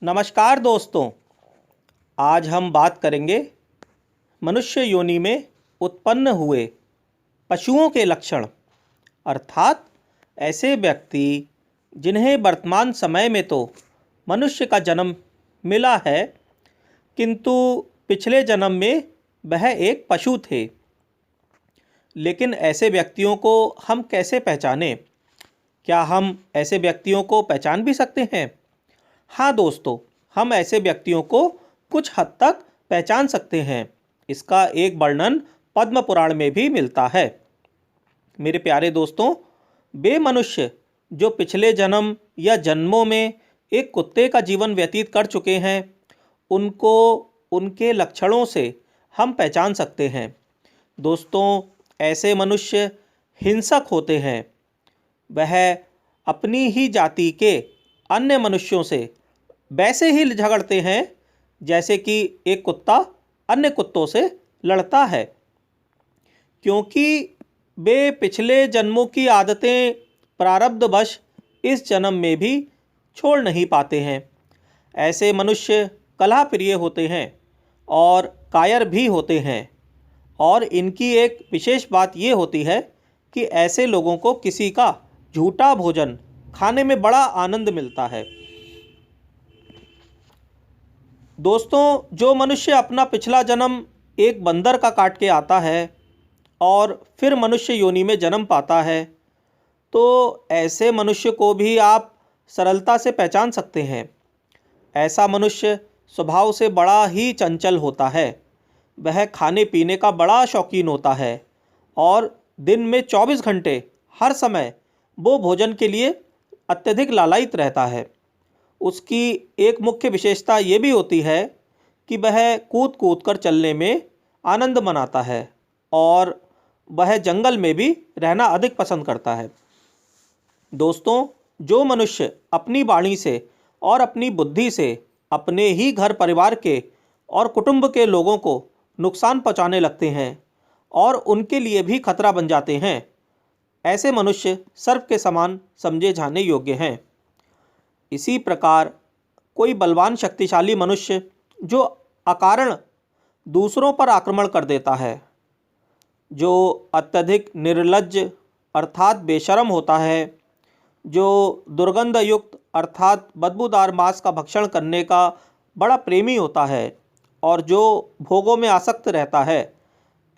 नमस्कार दोस्तों। आज हम बात करेंगे मनुष्य योनि में उत्पन्न हुए पशुओं के लक्षण, अर्थात ऐसे व्यक्ति जिन्हें वर्तमान समय में तो मनुष्य का जन्म मिला है, किंतु पिछले जन्म में वह एक पशु थे। लेकिन ऐसे व्यक्तियों को हम कैसे पहचानें? क्या हम ऐसे व्यक्तियों को पहचान भी सकते हैं? हाँ दोस्तों, हम ऐसे व्यक्तियों को कुछ हद तक पहचान सकते हैं। इसका एक वर्णन पद्म पुराण में भी मिलता है। मेरे प्यारे दोस्तों, वे मनुष्य जो पिछले जन्म या जन्मों में एक कुत्ते का जीवन व्यतीत कर चुके हैं, उनको उनके लक्षणों से हम पहचान सकते हैं। दोस्तों, ऐसे मनुष्य हिंसक होते हैं। वह अपनी ही जाति के अन्य मनुष्यों से वैसे ही झगड़ते हैं जैसे कि एक कुत्ता अन्य कुत्तों से लड़ता है, क्योंकि वे पिछले जन्मों की आदतें प्रारब्धवश इस जन्म में भी छोड़ नहीं पाते हैं। ऐसे मनुष्य कलह प्रिय होते हैं और कायर भी होते हैं। और इनकी एक विशेष बात ये होती है कि ऐसे लोगों को किसी का झूठा भोजन खाने में बड़ा आनंद मिलता है। दोस्तों, जो मनुष्य अपना पिछला जन्म एक बंदर का काट के आता है और फिर मनुष्य योनि में जन्म पाता है, तो ऐसे मनुष्य को भी आप सरलता से पहचान सकते हैं। ऐसा मनुष्य स्वभाव से बड़ा ही चंचल होता है। वह खाने पीने का बड़ा शौकीन होता है और दिन में 24 घंटे हर समय वो भोजन के लिए अत्यधिक लालायित रहता है। उसकी एक मुख्य विशेषता ये भी होती है कि वह कूद कूद कर चलने में आनंद मनाता है और वह जंगल में भी रहना अधिक पसंद करता है। दोस्तों, जो मनुष्य अपनी वाणी से और अपनी बुद्धि से अपने ही घर परिवार के और कुटुंब के लोगों को नुकसान पहुंचाने लगते हैं और उनके लिए भी खतरा बन जाते हैं, ऐसे मनुष्य सर्प के समान समझे जाने योग्य हैं। इसी प्रकार कोई बलवान शक्तिशाली मनुष्य जो अकारण दूसरों पर आक्रमण कर देता है, जो अत्यधिक निर्लज्ज अर्थात बेशर्म होता है, जो दुर्गंध युक्त अर्थात बदबूदार मांस का भक्षण करने का बड़ा प्रेमी होता है और जो भोगों में आसक्त रहता है,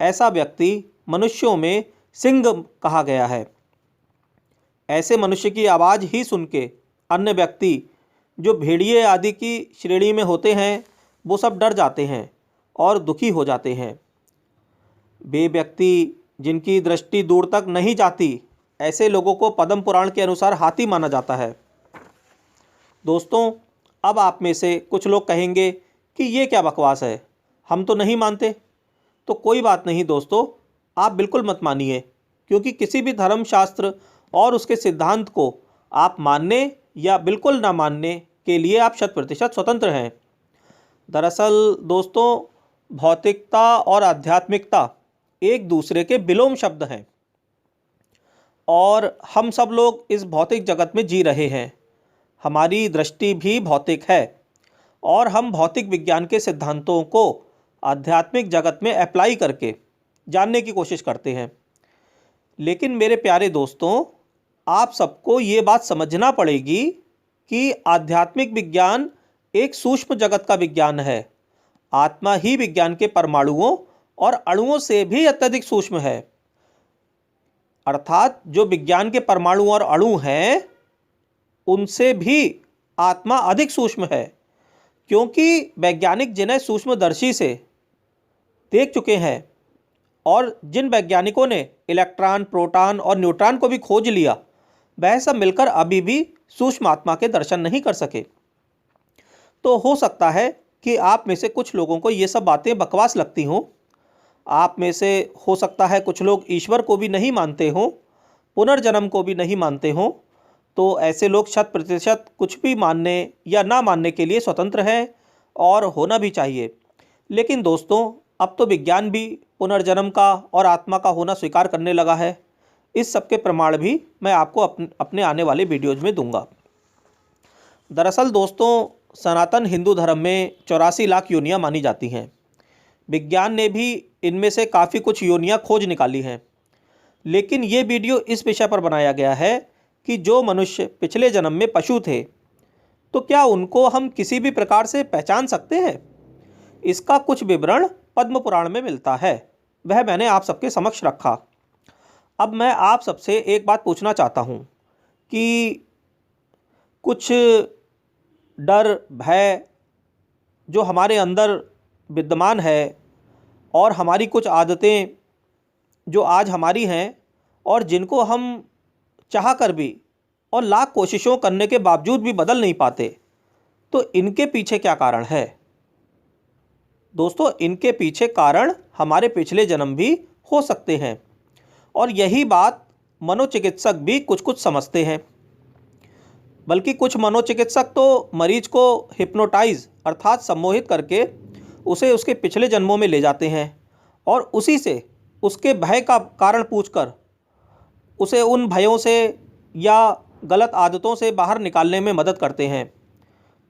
ऐसा व्यक्ति मनुष्यों में सिंह कहा गया है। ऐसे मनुष्य की आवाज़ ही सुन के अन्य व्यक्ति जो भेड़िए आदि की श्रेणी में होते हैं, वो सब डर जाते हैं और दुखी हो जाते हैं। वे व्यक्ति जिनकी दृष्टि दूर तक नहीं जाती, ऐसे लोगों को पद्म पुराण के अनुसार हाथी माना जाता है। दोस्तों, अब आप में से कुछ लोग कहेंगे कि ये क्या बकवास है, हम तो नहीं मानते। तो कोई बात नहीं दोस्तों, आप बिल्कुल मत मानिए, क्योंकि किसी भी धर्मशास्त्र और उसके सिद्धांत को आप मानने या बिल्कुल ना मानने के लिए आप 100% स्वतंत्र हैं। दरअसल दोस्तों, भौतिकता और आध्यात्मिकता एक दूसरे के विलोम शब्द हैं और हम सब लोग इस भौतिक जगत में जी रहे हैं। हमारी दृष्टि भी भौतिक है और हम भौतिक विज्ञान के सिद्धांतों को आध्यात्मिक जगत में अप्लाई करके जानने की कोशिश करते हैं। लेकिन मेरे प्यारे दोस्तों, आप सबको ये बात समझना पड़ेगी कि आध्यात्मिक विज्ञान एक सूक्ष्म जगत का विज्ञान है। आत्मा ही विज्ञान के परमाणुओं और अणुओं से भी अत्यधिक सूक्ष्म है। अर्थात जो विज्ञान के परमाणु और अणु हैं, उनसे भी आत्मा अधिक सूक्ष्म है, क्योंकि वैज्ञानिक जिन्हें सूक्ष्मदर्शी से देख चुके हैं और जिन वैज्ञानिकों ने इलेक्ट्रॉन, प्रोटॉन और न्यूट्रॉन को भी खोज लिया, वह सब मिलकर अभी भी सूक्ष्म आत्मा के दर्शन नहीं कर सके। तो हो सकता है कि आप में से कुछ लोगों को ये सब बातें बकवास लगती हों। आप में से हो सकता है कुछ लोग ईश्वर को भी नहीं मानते हों, पुनर्जन्म को भी नहीं मानते हों। तो ऐसे लोग 100% कुछ भी मानने या ना मानने के लिए स्वतंत्र हैं और होना भी चाहिए। लेकिन दोस्तों, अब तो विज्ञान भी पुनर्जन्म का और आत्मा का होना स्वीकार करने लगा है। इस सब के प्रमाण भी मैं आपको अपने आने वाले वीडियोज़ में दूंगा। दरअसल दोस्तों, सनातन हिंदू धर्म में 84 लाख योनियाँ मानी जाती हैं। विज्ञान ने भी इनमें से काफ़ी कुछ योनियाँ खोज निकाली हैं, लेकिन ये वीडियो इस विषय पर बनाया गया है कि जो मनुष्य पिछले जन्म में पशु थे, तो क्या उनको हम किसी भी प्रकार से पहचान सकते हैं? इसका कुछ विवरण पद्म पुराण में मिलता है, वह मैंने आप सबके समक्ष रखा। अब मैं आप सबसे एक बात पूछना चाहता हूँ कि कुछ डर, भय जो हमारे अंदर विद्यमान है और हमारी कुछ आदतें जो आज हमारी हैं और जिनको हम चाह कर भी और लाख कोशिशों करने के बावजूद भी बदल नहीं पाते, तो इनके पीछे क्या कारण है? दोस्तों, इनके पीछे कारण हमारे पिछले जन्म भी हो सकते हैं और यही बात मनोचिकित्सक भी कुछ कुछ समझते हैं। बल्कि कुछ मनोचिकित्सक तो मरीज को हिप्नोटाइज अर्थात सम्मोहित करके उसे उसके पिछले जन्मों में ले जाते हैं और उसी से उसके भय का कारण पूछकर उसे उन भयों से या गलत आदतों से बाहर निकालने में मदद करते हैं।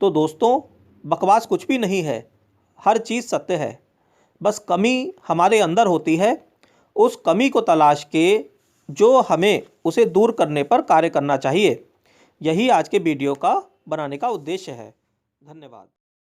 तो दोस्तों, बकवास कुछ भी नहीं है, हर चीज़ सत्य है। बस कमी हमारे अंदर होती है, उस कमी को तलाश के जो हमें उसे दूर करने पर कार्य करना चाहिए। यही आज के वीडियो का बनाने का उद्देश्य है। धन्यवाद।